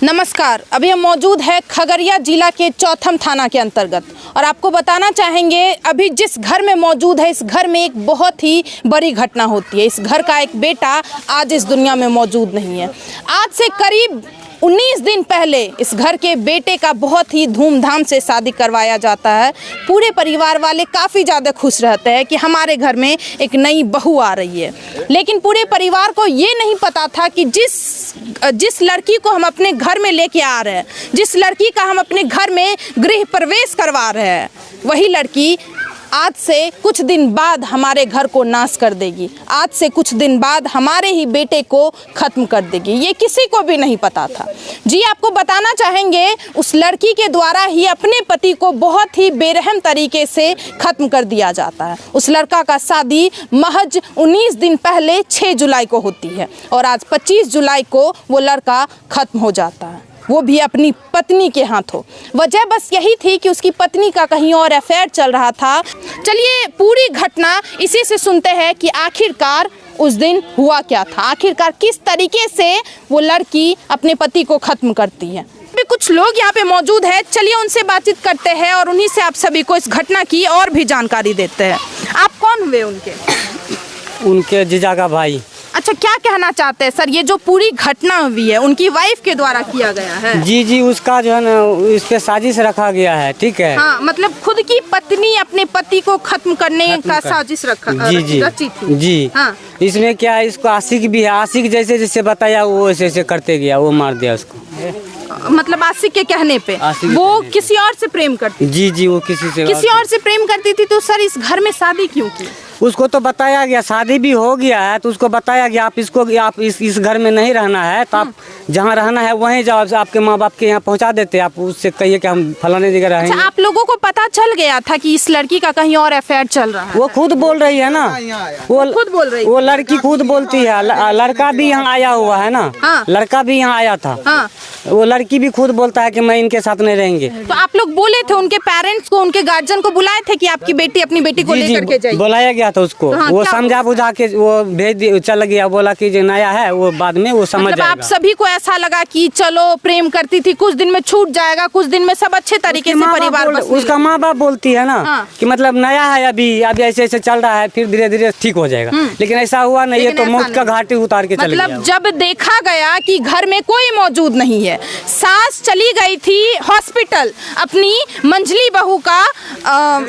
नमस्कार। अभी हम मौजूद है खगड़िया जिला के चौथम थाना के अंतर्गत और आपको बताना चाहेंगे अभी जिस घर में मौजूद है इस घर में एक बहुत ही बड़ी घटना होती है। इस घर का एक बेटा आज इस दुनिया में मौजूद नहीं है। आज से करीब 19 दिन पहले इस घर के बेटे का बहुत ही धूमधाम से शादी करवाया जाता है। पूरे परिवार वाले काफ़ी ज़्यादा खुश रहते हैं कि हमारे घर में एक नई बहू आ रही है, लेकिन पूरे परिवार को ये नहीं पता था कि जिस लड़की को हम अपने घर में लेके आ रहे हैं, जिस लड़की का हम अपने घर में गृह प्रवेश करवा रहे हैं, वही लड़की आज से कुछ दिन बाद हमारे घर को नाश कर देगी। आज से कुछ दिन बाद हमारे ही बेटे को ख़त्म कर देगी। ये किसी को भी नहीं पता था। जी आपको बताना चाहेंगे उस लड़की के द्वारा ही अपने पति को बहुत ही बेरहम तरीके से ख़त्म कर दिया जाता है। उस लड़का का शादी महज 19 दिन पहले 6 जुलाई को होती है और आज 25 जुलाई को वो लड़का ख़त्म हो जाता है, वो भी अपनी पत्नी के हाथों। वजह बस यही थी कि उसकी पत्नी का कहीं और अफेयर चल रहा था। चलिए पूरी घटना इसी से सुनते हैं कि आखिरकार उस दिन हुआ क्या था, आखिरकार किस तरीके से वो लड़की अपने पति को ख़त्म करती है। अभी कुछ लोग यहाँ पे मौजूद हैं, चलिए उनसे बातचीत करते हैं और उन्हीं से आप सभी को इस घटना की और भी जानकारी देते हैं। आप कौन हुए उनके जीजा का भाई। अच्छा, क्या कहना चाहते हैं सर? ये जो पूरी घटना हुई है उनकी वाइफ के द्वारा किया गया है। जी उसका जो है ना इस पे साजिश रखा गया है। ठीक है, हाँ, मतलब खुद की पत्नी अपने पति को खत्म करने का साजिश रची थी। जी हाँ। इसमें क्या है, इसको आशिक भी है, आशिक जैसे जैसे बताया वो वैसे करते गया, वो मार दिया उसको। मतलब आशिक के कहने पे वो किसी और से प्रेम करती। जी वो किसी और से प्रेम करती थी। तो सर इस घर में शादी क्यों की? उसको तो बताया गया, शादी भी हो गया है तो उसको बताया गया आप इस घर में नहीं रहना है, तो आप जहाँ रहना है वहीं जाओ। आपके माँ बाप के यहाँ पहुँचा देते, आप उससे कहिए कि हम फलाने जगह रहेंगे। अच्छा, आप लोगों को पता चल गया था कि इस लड़की का कहीं और अफेयर चल रहा है? वो खुद बोल रही है ना, वो खुद बोल रही, वो लड़की खुद बोलती है। लड़का भी यहाँ आया हुआ है ना। हाँ। लड़का भी यहाँ आया था। हाँ। वो लड़की भी खुद बोलता है कि मैं इनके साथ नहीं रहेंगे। तो आप लोग बोले थे उनके पेरेंट्स को, उनके गार्जियन को बुलाए थे कि आपकी बेटी अपनी बेटी को लेकर के जाइए? बुलाया गया था उसको। हाँ, वो समझा बुझा के वो भेज दिया, चल गया, बोला कि जो नया है वो बाद में वो समझ जाएगा। आप सभी को ऐसा लगा कि चलो प्रेम करती थी, कुछ दिन में छूट जाएगा, कुछ दिन में सब अच्छे तरीके से परिवार उसका माँ बाप बोलती है ना कि मतलब नया है, अभी ऐसे ऐसे चल रहा है, फिर धीरे धीरे ठीक हो जाएगा। लेकिन ऐसा हुआ नहीं, ये तो मौत का घाटी उतार के चले गया। मतलब जब देखा गया कि घर में कोई मौजूद नहीं है, सास चली गई थी हॉस्पिटल अपनी मंझली बहू का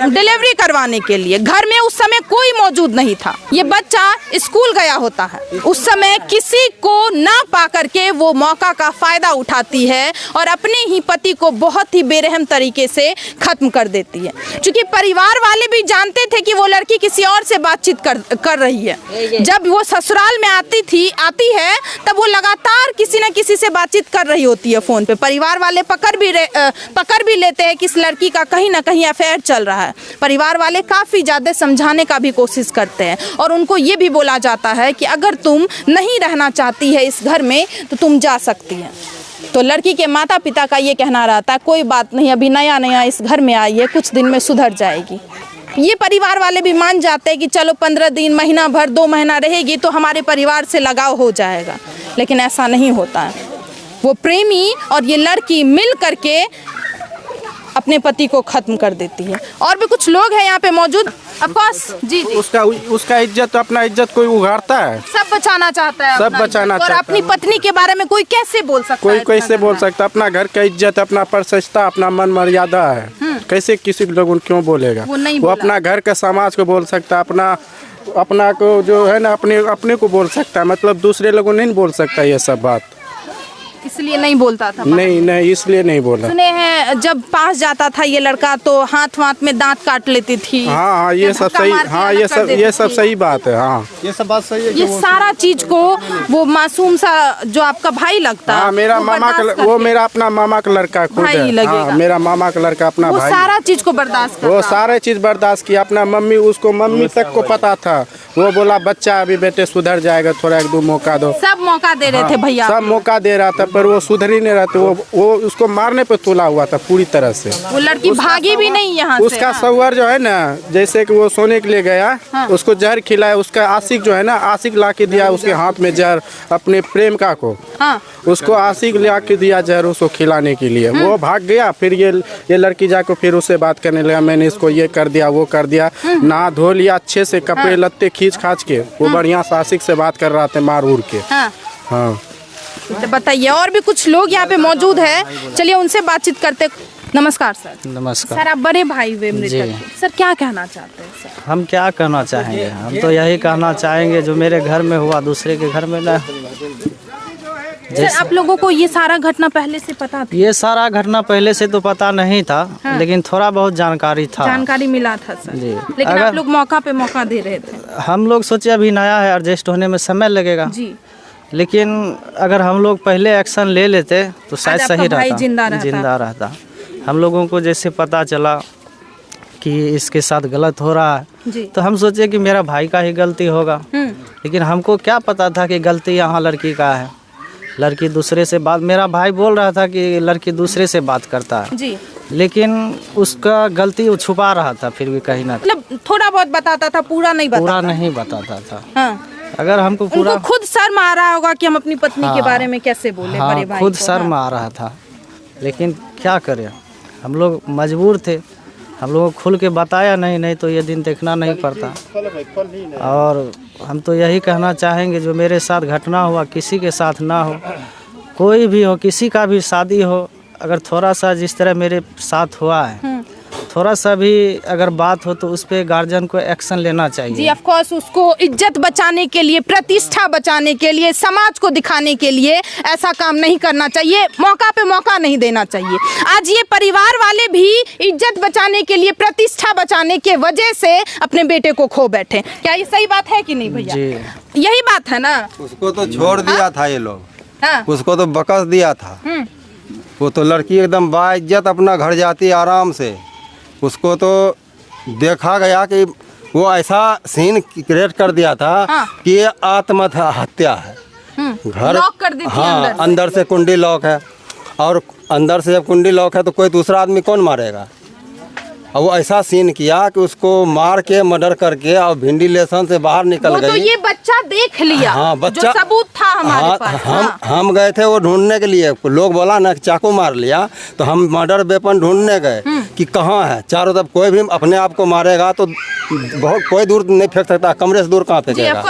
डिलीवरी करवाने के लिए, घर में उस समय कोई मौजूद नहीं था। ये बच्चा स्कूल गया होता है, उस समय किसी को ना पा करके वो मौका का फायदा उठाती है और अपने ही पति को बहुत ही बेरहम तरीके से खत्म कर देती है। क्योंकि परिवार वाले भी जानते थे कि वो लड़की किसी और से बातचीत कर रही है। जब वो ससुराल में आती है तब वो लगातार किसी न किसी से बातचीत कर रही होती है फोन पे। परिवार वाले पकड़ भी लेते हैं कि इस लड़की का कहीं ना कहीं अफेयर चल रहा है। परिवार वाले काफ़ी ज़्यादा समझाने का भी कोशिश करते हैं और उनको ये भी बोला जाता है कि अगर तुम नहीं रहना चाहती है इस घर में तो तुम जा सकती है। तो लड़की के माता पिता का ये कहना रहता है कोई बात नहीं, अभी नया इस घर में आई है, कुछ दिन में सुधर जाएगी। ये परिवार वाले भी मान जाते हैं कि चलो 15 दिन, महीना भर, 2 महीना रहेगी तो हमारे परिवार से लगाव हो जाएगा। लेकिन ऐसा नहीं होता है। वो प्रेमी और ये लड़की मिल करके अपने पति को खत्म कर देती है। और भी कुछ लोग हैं यहाँ पे मौजूद। जी उसका इज्जत, अपना इज्जत कोई उगाड़ता है? सब बचाना चाहता है, सब बचाना चाहता है। और अपनी पत्नी के बारे में कोई कैसे बोल सकता है? कोई कैसे बोल सकता? अपना घर का इज्जत, अपना प्रतिष्ठा, अपना मन मर्यादा है। कैसे किसी लोग क्यों बोलेगा? वो अपना घर का समाज को बोल सकता, अपना को जो है ना अपने को बोल सकता है, मतलब दूसरे लोगों नहीं बोल सकता ये सब बात। इसलिए नहीं बोलता था? नहीं इसलिए नहीं बोला। सुने हैं जब पास जाता था ये लड़का तो हाथ में दांत काट लेती थी। हाँ ये सब सही। हाँ ये सब सही बात है। हाँ ये सब बात सही है। ये सारा चीज को वो मासूम सा जो आपका भाई लगता है, हाँ मेरा मामा का, वो मेरा अपना मामा का लड़का खुद है। हाँ मेरा मामा का लड़का अपना भाई, सारा चीज को बर्दाश्त करता। वो सारे चीज बर्दाश्त किया। अपना मम्मी तक को पता था। वो बोला बच्चा अभी बेटे सुधर जाएगा, थोड़ा 1-2 मौका दो। सब मौका दे रहे थे भैया, सब मौका दे रहा था। पर वो सुधर ही नहीं रहते। वो उसको मारने पे तुला हुआ था पूरी तरह से। वो लड़की भागी भी नहीं यहाँ से। उसका सवार जो है ना, जैसे कि वो सोने के लिए गया, उसको जहर खिलाया। उसका आशिक जो है ना, आशिक ला के दिया उसके हाथ में जहर, अपने प्रेमिका को। उसको आशिक ला के दिया जहर उसको खिलाने के लिए। वो भाग गया। फिर ये लड़की जाकर फिर उससे बात करने लगा, मैंने इसको ये कर दिया वो कर दिया। नहा धो लिया अच्छे से, कपड़े लत्ते खींच खाच के। वो बढ़िया से आशिक से बात कर रहा था मार उड़ के। हाँ तो बताइए, और भी कुछ लोग यहाँ पे मौजूद है, चलिए उनसे बातचीत करते। नमस्कार सर। नमस्कार सर, आप बड़े भाई हुए मृतक के। सर क्या कहना चाहते हैं सर? हम क्या कहना चाहेंगे, हम तो यही कहना चाहेंगे जो मेरे घर में हुआ दूसरे के घर में ना। सर, आप लोगों को ये सारा घटना पहले से पता था? ये सारा घटना पहले से तो पता नहीं था, लेकिन थोड़ा बहुत जानकारी था। जानकारी मिला था सर जी। लेकिन आप लोग मौका पे मौका दे रहे थे। हम लोग सोचे अभी नया है, एडजस्ट होने में समय लगेगा जी। लेकिन अगर हम लोग पहले एक्शन ले लेते तो शायद आज सही आपका भाई रहता, जिंदा रहता। हम लोगों को जैसे पता चला कि इसके साथ गलत हो रहा है तो हम सोचे कि मेरा भाई का ही गलती होगा, लेकिन हमको क्या पता था कि गलती यहाँ लड़की का है। लड़की दूसरे से बात, मेरा भाई बोल रहा था कि लड़की दूसरे से बात करता है जी, लेकिन उसका गलती वो छुपा रहा था। फिर भी कहीं ना मतलब थोड़ा बहुत बताता था, पूरा नहीं बताता था। हाँ। अगर हमको पूरा उनको खुद शर्म आ रहा होगा कि हम अपनी पत्नी के बारे में कैसे बोले। हाँ, बड़े भाई खुद को। शर्म आ रहा था, लेकिन क्या करें, हम लोग मजबूर थे। हम लोगों को खुल के बताया नहीं तो ये दिन देखना नहीं पड़ता। और हम तो यही कहना चाहेंगे जो मेरे साथ घटना हुआ किसी के साथ ना हो, कोई भी हो, किसी का भी शादी हो, अगर थोड़ा सा जिस तरह मेरे साथ हुआ है थोड़ा सा भी अगर बात हो तो उस पे गार्जियन को एक्शन लेना चाहिए। जी, ऑफ कोर्स उसको इज्जत बचाने के लिए, प्रतिष्ठा बचाने के लिए, समाज को दिखाने के लिए ऐसा काम नहीं करना चाहिए। मौका पे मौका नहीं देना चाहिए। आज ये परिवार वाले भी इज्जत बचाने के लिए, प्रतिष्ठा बचाने के वजह से अपने बेटे को खो बैठे। क्या ये सही बात है कि नहीं भैया? यही बात है ना। उसको तो छोड़ दिया था ये लोग, उसको तो बकस दिया था। वो तो लड़की एकदम बाइज्जत अपना घर जाती आराम से। उसको तो देखा गया कि वो ऐसा सीन क्रिएट कर दिया था कि ये आत्महत्या है। घर लॉक कर दी थी अंदर से कुंडी लॉक है, और अंदर से जब कुंडी लॉक है तो कोई दूसरा आदमी कौन मारेगा। और वो ऐसा सीन किया कि उसको मार के मर्डर करके और वेंटिलेशन से बाहर निकल गई। तो ये बच्चा देख लिया। हाँ, बच्चा जो सबूत था हमारे पास। हम गए थे वो ढूंढने के लिए। लोग बोला ना चाकू मार लिया, तो हम मर्डर वेपन ढूंढने गए कि कहाँ है। चारों तरफ कोई भी अपने आप को मारेगा तो बहुत कोई दूर नहीं फेंक सकता, कमरे से दूर कहाँ फेंकेगा।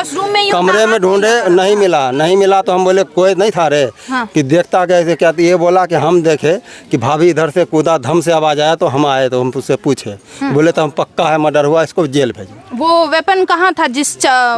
कमरे में ढूंढे, नहीं मिला तो हम बोले कोई नहीं था रे कि देखता कैसे क्या। ये बोला कि हम देखे कि भाभी इधर से कूदा, धम से आवाज आया तो हम आए, तो हम उससे पूछे, बोले तो हम पक्का है मर्डर हुआ, इसको जेल भेजो। वो वेपन कहाँ था? जिस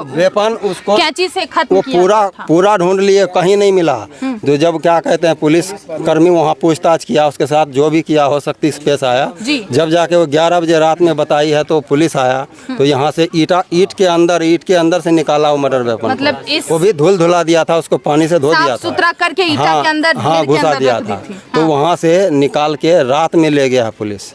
वेपन उसको कैंची से खत्म किया पूरा ढूंढ लिए, कहीं नहीं मिला। जो जब क्या कहते हैं पुलिस कर्मी वहाँ पूछताछ किया, उसके साथ जो भी किया हो सकती पेश आया। जब जाके वो 11 बजे रात में बताई है तो पुलिस आया तो यहाँ से ईट के अंदर से निकाला वो मर्डर वेपन। मतलब वो भी धुला दिया था, उसको पानी से धो दिया था, सुथरा करके ईटा के अंदर घुसा दिया था। तो वहाँ से निकाल के रात में ले गया पुलिस।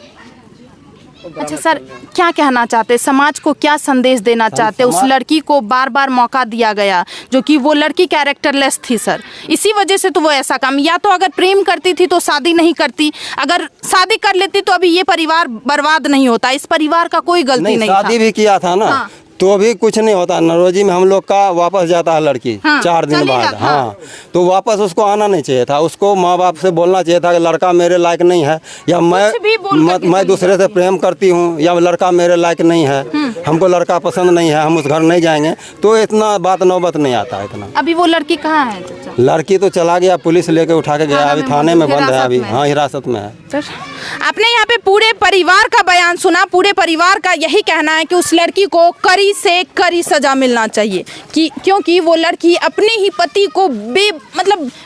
अच्छा सर, क्या कहना चाहते हैं, समाज को क्या संदेश देना चाहते हैं? उस लड़की को बार बार मौका दिया गया, जो कि वो लड़की कैरेक्टरलेस थी सर, इसी वजह से तो वो ऐसा काम। या तो अगर प्रेम करती थी तो शादी नहीं करती, अगर शादी कर लेती तो अभी ये परिवार बर्बाद नहीं होता। इस परिवार का कोई गलती नहीं था। शादी भी किया था ना तो भी कुछ नहीं होता। नरोजी में हम लोग का वापस जाता है लड़की 4 दिन बाद। तो वापस उसको आना नहीं चाहिए था। उसको माँ बाप से बोलना चाहिए था कि लड़का मेरे लायक नहीं है, या मैं दूसरे से प्रेम करती हूँ, या लड़का मेरे लायक नहीं है, हमको लड़का पसंद नहीं है, हम उस घर नहीं जाएंगे। तो इतना बात नौबत नहीं आता है इतना। अभी वो लड़की कहाँ है चाचा? लड़की तो चला गया, पुलिस लेके उठा के गया, अभी थाने में बंद है अभी। हाँ, हिरासत में है। आपने यहाँ पे पूरे परिवार का बयान सुना। पूरे परिवार का यही कहना है कि उस लड़की को कड़ी से कड़ी सजा मिलना चाहिए, कि क्योंकि वो लड़की अपने ही पति को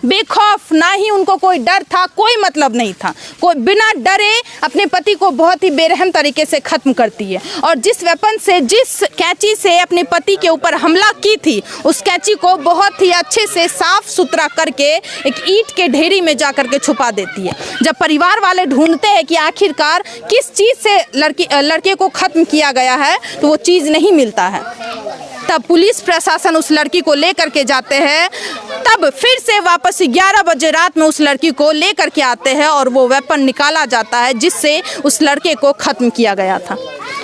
बेखौफ, ना ही उनको कोई डर था, कोई मतलब नहीं था, कोई बिना डरे अपने पति को बहुत ही बेरहम तरीके से खत्म करती है। और जिस वेपन से, जिस कैंची से अपने पति के ऊपर हमला की थी, उस कैंची को बहुत ही अच्छे से साफ सुथरा करके एक ईंट के ढेरी में जा करके छुपा देती है। जब परिवार वाले ढूंढते हैं कि आखिरकार किस चीज़ से लड़के को खत्म किया गया है, तो वो चीज़ नहीं मिलता है। तब पुलिस प्रशासन उस लड़की को लेकर के जाते हैं, तब फिर से वापस 11 बजे रात में उस लड़की को लेकर के आते हैं और वो वेपन निकाला जाता है जिससे उस लड़के को खत्म किया गया था।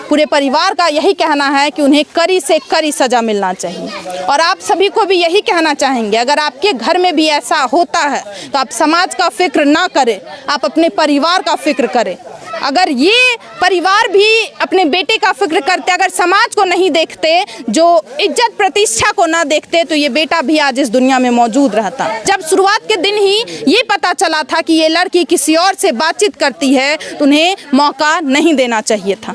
पूरे परिवार का यही कहना है कि उन्हें कड़ी से कड़ी सजा मिलना चाहिए और आप सभी को भी यही कहना चाहेंगे, अगर आपके घर में भी ऐसा होता है तो आप समाज का फिक्र ना करें, आप अपने परिवार का फिक्र करें। अगर ये परिवार भी अपने बेटे का फिक्र करते, अगर समाज को नहीं देखते, जो इज्जत प्रतिष्ठा को ना देखते, तो ये बेटा भी आज इस दुनिया में मौजूद रहता। जब शुरुआत के दिन ही ये पता चला था कि ये लड़की किसी और से बातचीत करती है तो उन्हें मौका नहीं देना चाहिए था।